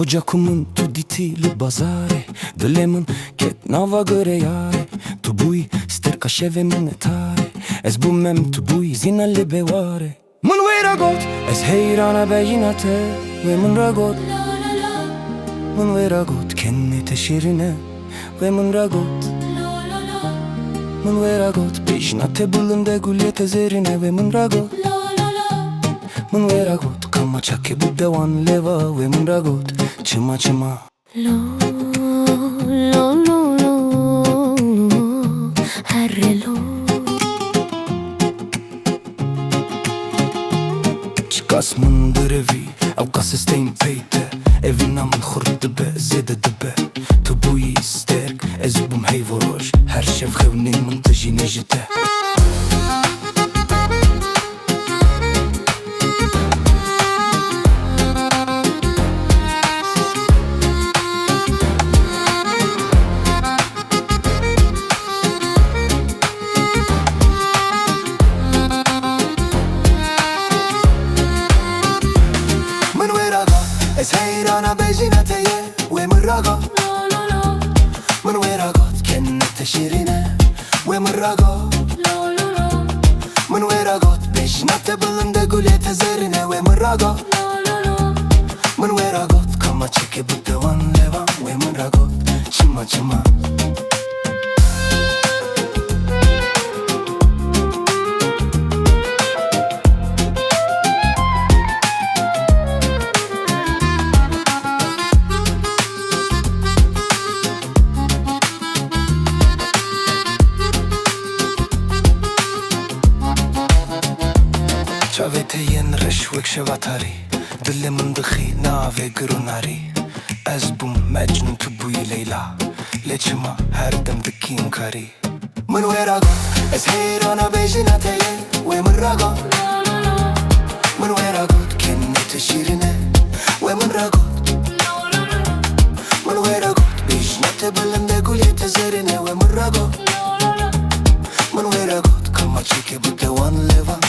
Ocakımın tu diti bazare Dilemın ket nava göre yare Tu bui ster ca șeve monetare Ez bumem tu bui zina lebevare Mân veragot Ez heyrana bejinate Ve mân ragot Mân veragot kennete şirine Ve mân ragot Mân veragot bejinate bulunde gulyete zerine Ve mân ragot Mân veragot kama çake buddevan leva Ve mân ragot çıma çıma Lo, lo, lo, lo, harrelo. Çikas mân drevi Av ca să stai în peite Evina mân khurd be zede be Tu bui sterk Ez bum hej voroj Her şev khevnin mân të jine jite Ez heyrana bejineteye Ve mân ragot Mân veragot kennete şirine Ve mân ragot Mân veragot bejinate bulunde gulyete zerine Ve mân ragot Mân veragot kama çeke buddevan levan Ve mân ragot çıma çıma Çavete yen reşvek şevatari Dilemın dıxi nave gırunari Ez bum mecnun tu buyi leyla Leçima her dem dikin kari Mân veragot Ez heyrana bejinateye Ve mân ragot Mân veragot kennete şirine Ve mân ragot Mân veragot bejinate bulunde gulyete zerine Ve mân ragot Mân veragot kama çeke buddevan levan